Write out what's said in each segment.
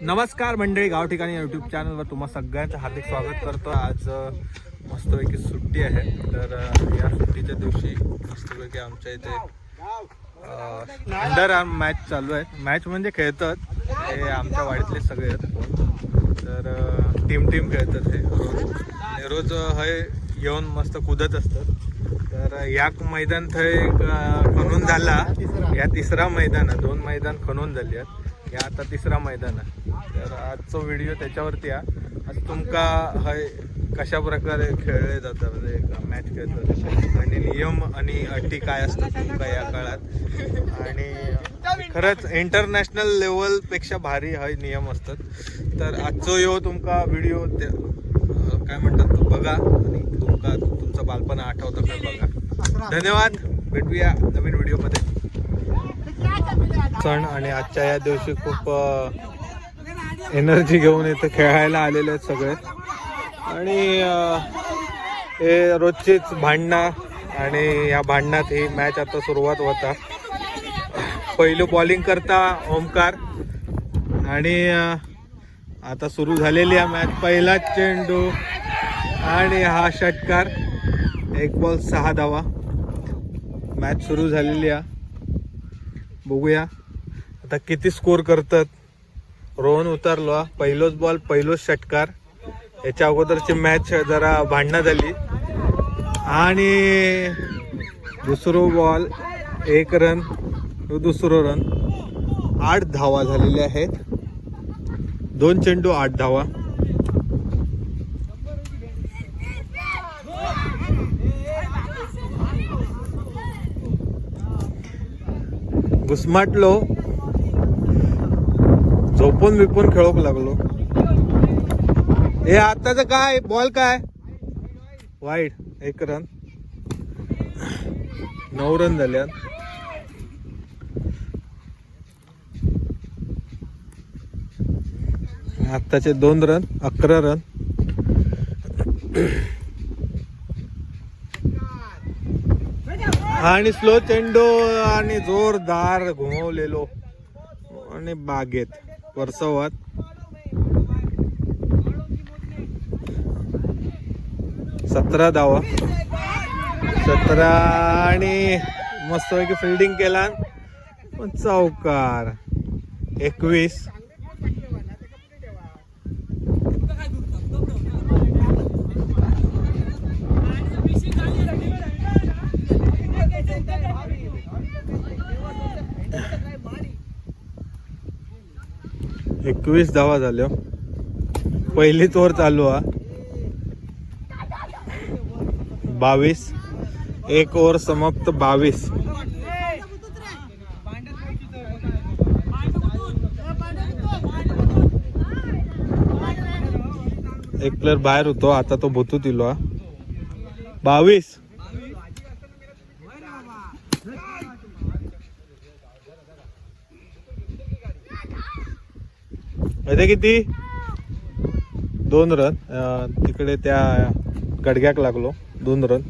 नमस्कार मंडळी, गाव ठिकाणी यूट्यूब चॅनलवर तुम्हा सगळ्यांचं हार्दिक स्वागत करतो. आज मस्तपैकी सुट्टी आहे, तर या सुट्टीच्या दिवशी मस्तपैकी आमच्या इथे अंडर आर्म मॅच चालू आहे. मॅच म्हणजे खेळतात हे आमच्या वाडीतले सगळे आहेत, तर टीम खेळतात हे रोज हे येऊन मस्त कुदत असतात. तर या मैदान थंय खणून झाला, या तिसरा मैदान आहे. 2 मैदान खणून झाली आहेत, या आता तिसरा मैदान आहे. तर आजचा व्हिडिओ त्याच्यावरती आहे. आज तुमका हय कशा प्रकारे खेळले जातात, म्हणजे मॅच खेळतात आणि नियम आणि अटी काय असतात तुमका या काळात, आणि खरंच इंटरनॅशनल लेवलपेक्षा भारी हय नियम असतात. तर आजचो यो तुमका व्हिडिओ काय म्हणतात तो बघा, आणि तुमका तुमचं बालपण आठवतं काय बघा. धन्यवाद, भेटूया नवीन व्हिडिओमध्ये. सण आणि आजच्या या दिवशी खूप एनर्जी घेऊन इथे खेळायला आलेले आहेत सगळे, आणि हे रोजचीच भांडणं, आणि या भांडणात ही मॅच आता सुरुवात होता. पहिलं बॉलिंग करता ओमकार, आणि आता सुरू झालेली आहे मॅच. पहिला चेंडू आणि हा षटकार, 1 बॉल 6 धावा. मॅच सुरू झालेली आहे, बघूया आता किती स्कोर करतात. रोहन उतरलो, पहिलोच बॉल पहिलोच षटकार. याच्या अगोदरची मॅच जरा भांडणं झाली, आणि दुसरो बॉल 1 रन, दुसरो रन. 8 धावा झालेल्या आहेत, 2 चेंडू 8 धावा. घुसमाटलो, झोपून बिपून खेळूक लागलो. हे आताच काय बॉल काय वाईड. 1 रन, 9 रन झाल्यात. आत्ताचे 2 रन, 11 रन. आणि स्लो चेंडू आणि जोरदार घुमवलेलो, आणि बागेत परसवात. सतरा धावा, 17, आणि मस्तपैकी फिल्डिंग केला, चौकार. 21. एकवीस धावा झाल्या. पहिलीच ओव्हर चालू आहे. 22. 1 ओव्हर समाप्त. 22. एक प्लेअर बाहेर होतो, आता तो भूतूत इलो. 22. इथे किती? 2 रन. तिकडे त्या गडग्याक लागलो. 2 रन.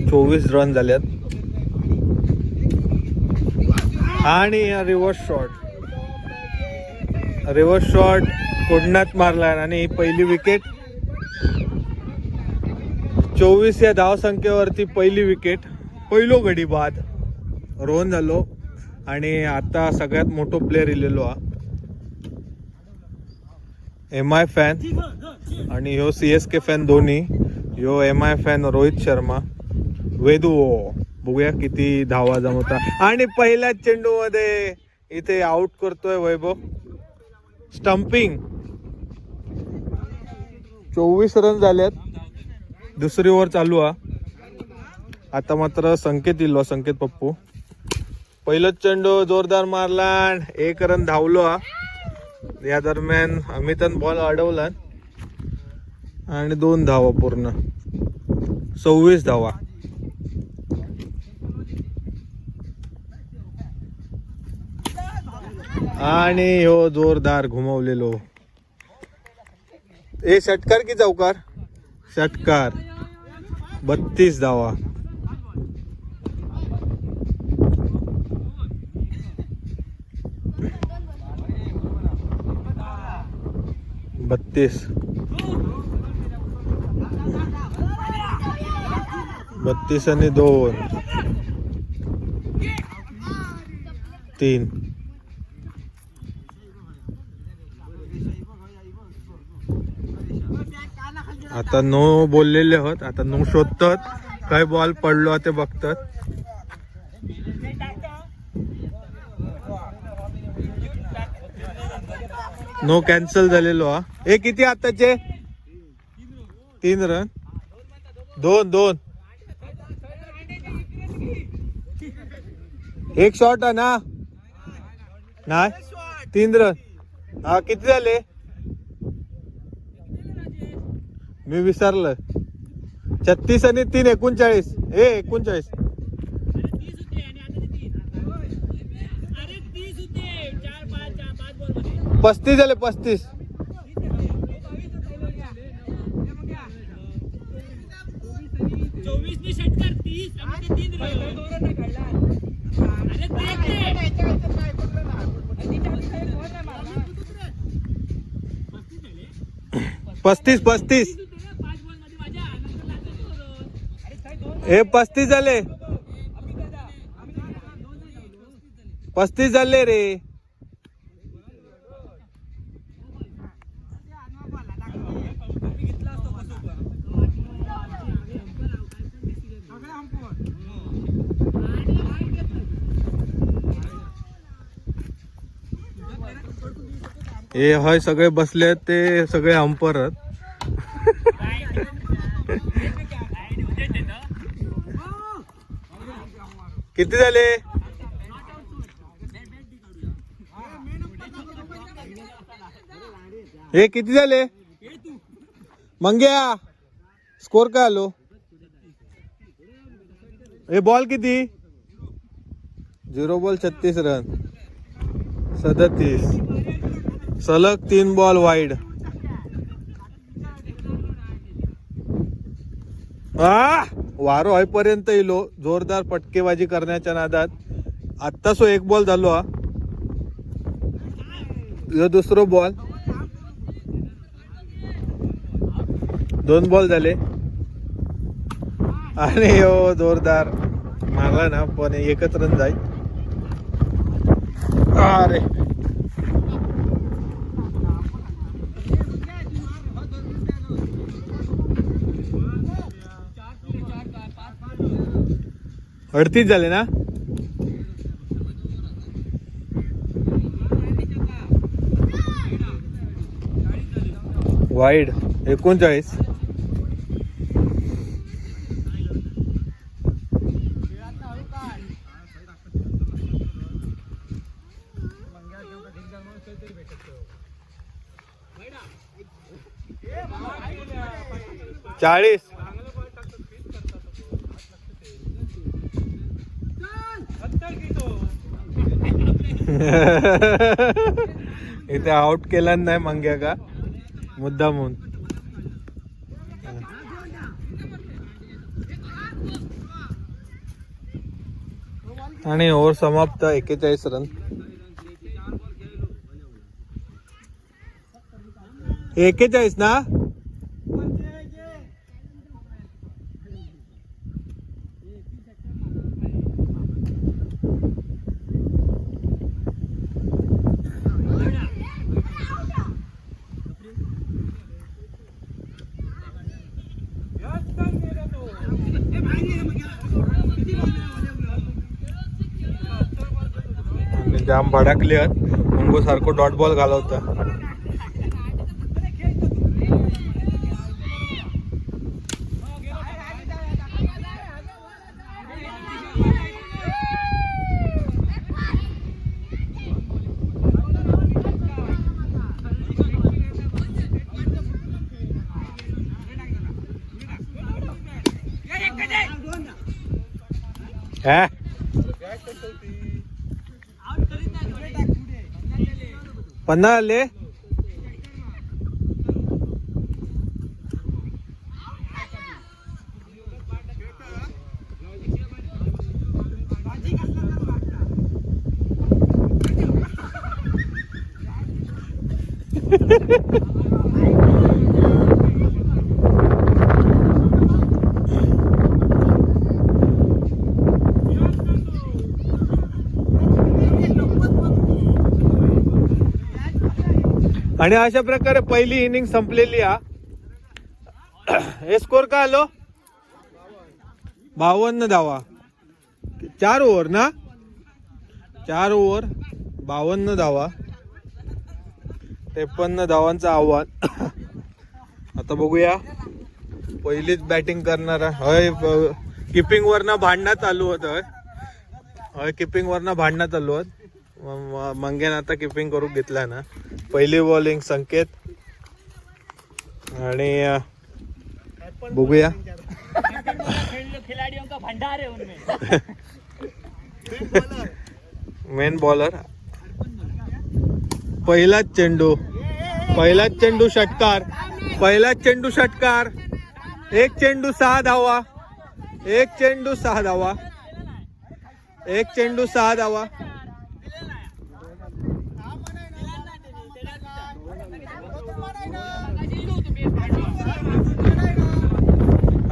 24 रन झाल्यात. आणि रिव्हर्स शॉट कोडण्यात मारला, आणि पहिली विकेट. 24 या धावसंख्येवरती पहिली विकेट. पहिलो गडी बाद रोहन झालो, आणि आता सगळ्यात मोठो प्लेअर इलेलो हा MI फॅन, आणि ह्यो CSK फॅन दोन्ही. ह्यो MI फॅन रोहित शर्मा. वेदू बघूया किती धावा जमवता. आणि पहिल्याच चेंडू मध्ये इथे आउट करतोय वैभव. स्टंपिंग. 24 रन झाल्यात. दुसरी ओव्हर चालू आहे. आता मात्र संकेत इलो, संकेत पप्पू. पहिलाच चेंडू जोरदार मारला, 1 रन धावलो. या दरम्यान अमितन बॉल अडवला, आणि 2 धावा पूर्ण. 26 धावा. आणि हो जोरदार घुमवलेलो. हे षटकार की चौकार? षटकार. 32 धावा. 32 32 आणि 2 3. आता नो बोललेले आहोत. आता नो शोधतात काय बॉल पडलो ते बघतात. नो कॅन्सल झालेलो हा. हे किती आताचे 3 रन 2 एक शॉट आहे ना नाही 3 रन. हा किती झाले मी विसरलं. 36 आणि 3 39. 35 झाले 35. पस्तीस 35 झाले. 35 झाले रे. हे होय सगळे बसले आहेत ते सगळे अंपर आहेत. किती झाले हे किती झाले मंग्या स्कोर काय आलो. हे बॉल किती 0 बॉल 36 रन 37. सलग 3 बॉल वाईड. वारो होईपर्यंत इलो जोरदार पटकेबाजी करण्याच्या नादात. आत्ता सो 1 बॉल झालो हा. दुसरो बॉल 2 बॉल झाले आणि हो जोरदार मारला ना पण 1च रन जाईल. अरे अडतीस झाले ना. वाईड 39. चाळीस. इथे आउट केला नाही मंग्या का मुद्दामून. आणि ओव्हर समाप्त 41 रन. 41 ना. जाम भडकले मुंगो सारखो डॉट बॉल घालवता. हा 50 आले. आणि अशा प्रकारे पहिली इनिंग संपलेली हा. हे स्कोर काय आलो 52 धावा. 4 ओव्हर ना, 4 ओव्हर 52 धावा, 53 धावांचं आव्हान. आता बघूया पहिलीच बॅटिंग करणारा. हय किपिंग वरनं भांडणं चालू होत. हय किपिंग वरनं भांडणं चालू होत. मंगेन आता किपिंग करून घेतला ना. पहिली बॉलिंग संकेत आणि बघूया मेन बॉलर. पहिलाच चेंडू षटकार. पहिलाच चेंडू षटकार. एक चेंडू 6 धावा. एक चेंडू 6 धावा. एक चेंडू 6 धावा.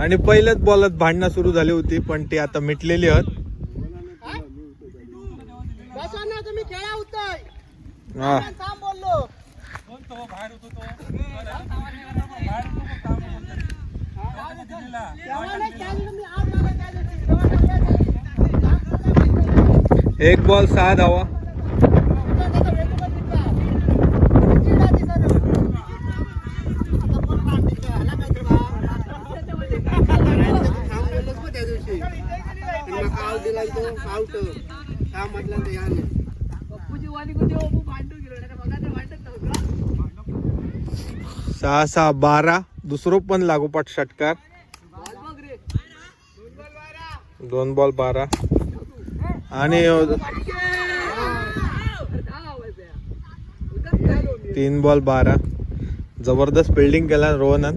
आणि पहिल्याच बॉलात भांडणं सुरू झाली होती पण ती आता मिटलेली आहेत. हा एक बॉल 6 धावा. सहा 6 12. दुसरो पण लागोपाठ षटकार. 2 बॉल 12 आणि 3 बॉल 12. जबरदस्त फिल्डिंग केला रोहनन.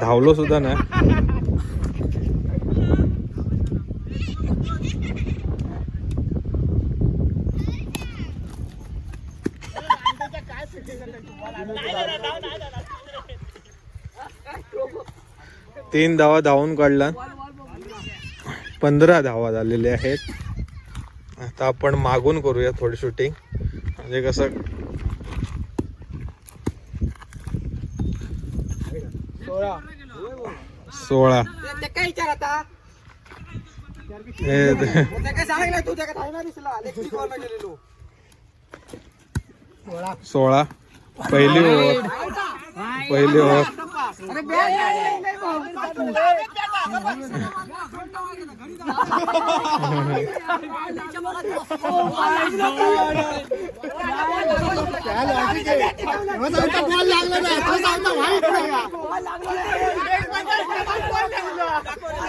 धावलो सुद्धा ना. तीन धावा धावून काढला. 15 धावा झालेले आहेत. आता आपण मागून करूया थोडी शूटिंग म्हणजे कसं 16 16. पहिली ओव्हर.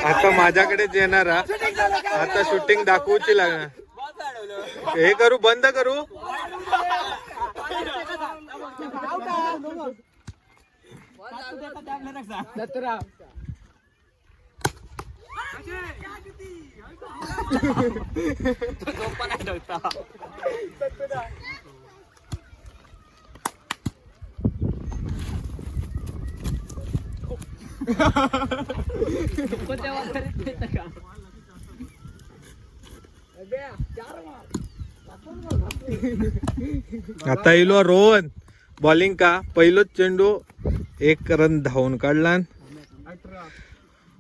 आता माझ्याकडेच येणार. आता शूटिंग दाखवूची लागणार. हे करू बंद करू. आता येलो रोहन बॉलिंग का. पहिलोच चेंडू 1 रन धावून काढला.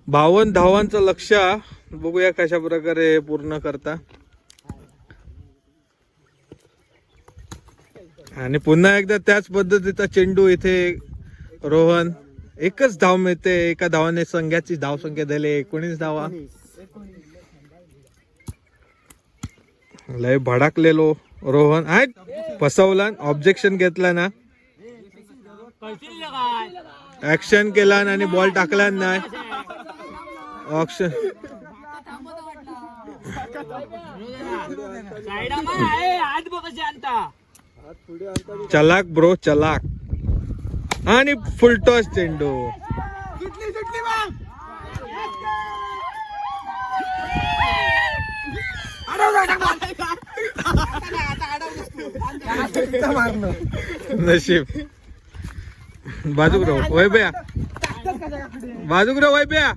52 धावांचं लक्ष. बघूया कशा प्रकारे पूर्ण करता. आणि पुन्हा एकदा त्याच पद्धतीचा चेंडू. इथे रोहन एकच धाव मिळते. एका धावाने संघाची धाव संख्या झाली 19 धावा. लय भडकलेलो रोहन. फसवला. ऑब्जेक्शन घेतला ना. ऍक्शन केला आणि बॉल टाकला नाही. ऑप्शन चलाक ब्रो चलाक. आणि फुलटॉस चेंडू. नशीब. बाजूक राहू वैभ्या. बाजूक राहू वैभ्या.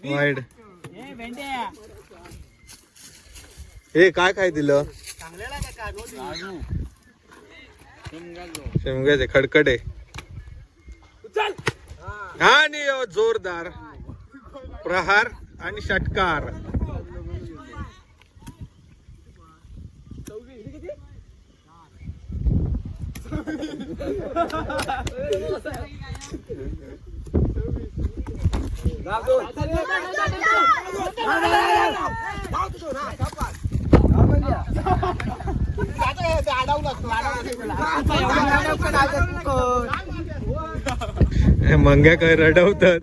वाईड. हे काय दिलं. शिमग्याचे खडखडे आणि जोरदार प्रहार आणि षटकार. मंग्या काय रडवतात,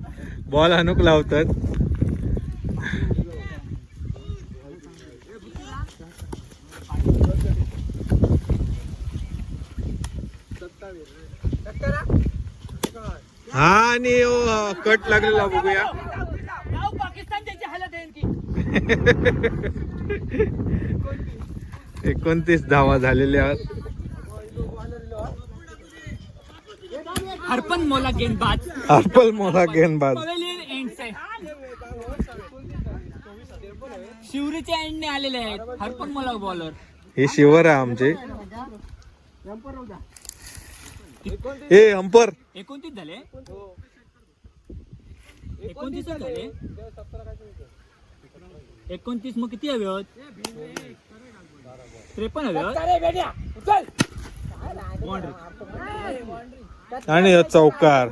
बॉल हाणूक लावतात. हा आणि कट लागलेला बघूया. पाकिस्तान त्याची हालत आहे की 29 धावा झालेल्या आहेत. हरपन मोला गेंदबाज हरपल मोला गेंदबाज पवेलियन एंड आहे. शिवरीच्या एंडने आलेले आहेत हरपन मोला बॉलर. हे शिवर आहे आमचे. हे अंपर 29 झाले. 29 झाले. 29 मग किती हवे होत? 53 हवे होत. आणि चौकार.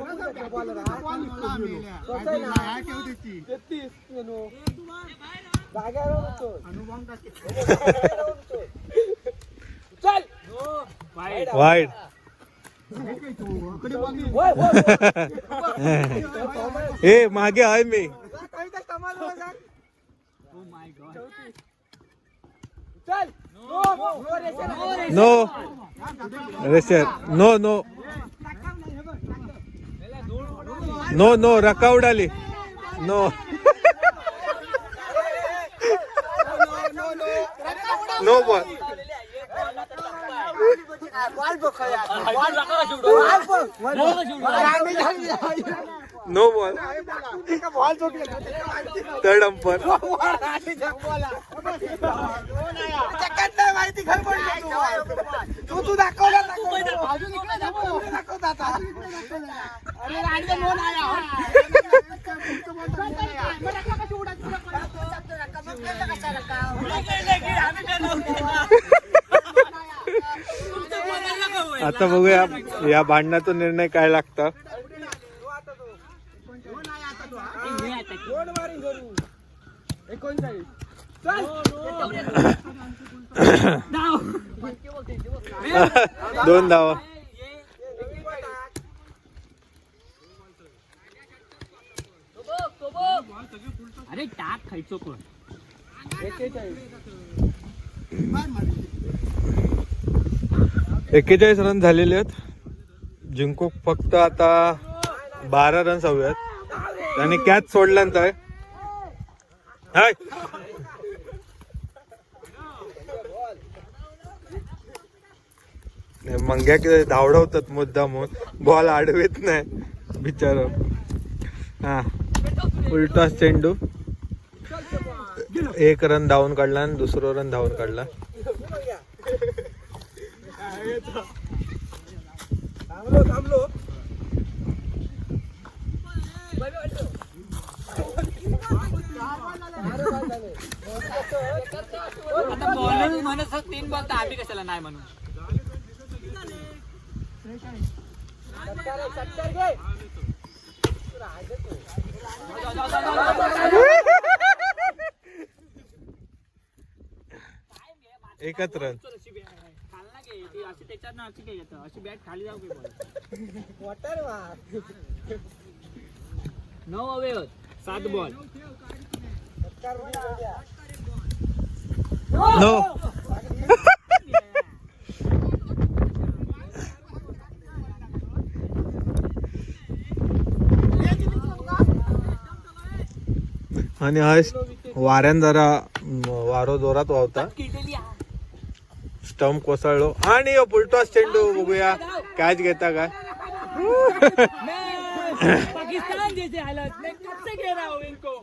वाईड. ए मागे आहे मी. नो रेसर. नो नो नो नो रका उडाली. No no ball. No ball. Third umpire. आता बघूया या भांडणातून निर्णय काय लागतं. दोन धावा. अरे टाक खायचो कोण. 41 रन झालेले आहेत. जिंकू फक्त आता 12 रन हवे आहेत. आणि कॅच सोडल्यानंतर आहे मंग्या धावडवतात मुद्दामून. बॉल आडवेत नाही बिचार. हा उलटा चेंडू. 1 रन धावून काढला आणि दुसरं रन धावून काढला. आता बॉलर म्हणत 3 बॉल तर आम्ही कशाला नाही म्हणून. एकच रन. अशी बॅट खाली जाऊ की बॉल. 9 अवे होत. 7 बॉल. नो. आणि हा वाऱ्यान जरा वारो जोरात वावता. स्टंप कोसळलो आणि पुलटॉस चेंडू. बघूया कॅच घेता काय. पाकिस्तान जैसे हालत मैं कब से कह रहा हूँ इनको.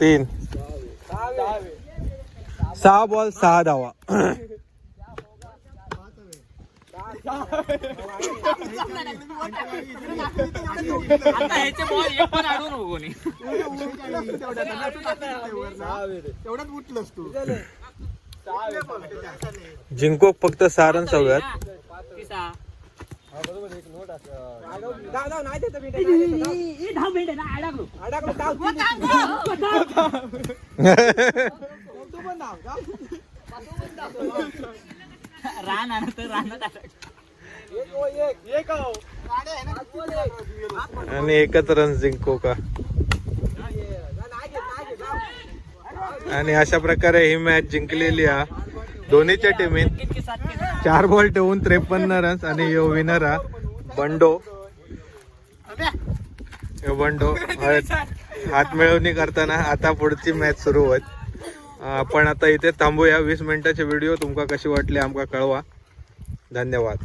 3. 6 बॉल 6 धावा. आता ह्याचे बॉल एक पण अडवू नको कोणी. जिंको फक्त 6 रन हव्यात. रान आणत रानात आणि एकच रन जिंको का. आणि अशा प्रकारे ही मॅच जिंकलेली आहे दोन्हीच्या टीमीत. 4 बॉल ठेवून 53 रन्स. आणि यो विनर हा बंडो. बंडो हात मिळवणी करताना आता पुढची मॅच सुरू होत. आपण आता इथे थांबूया. 20 मिनिटाचे व्हिडिओ तुमका कशी वाटली आमका कळवा. धन्यवाद.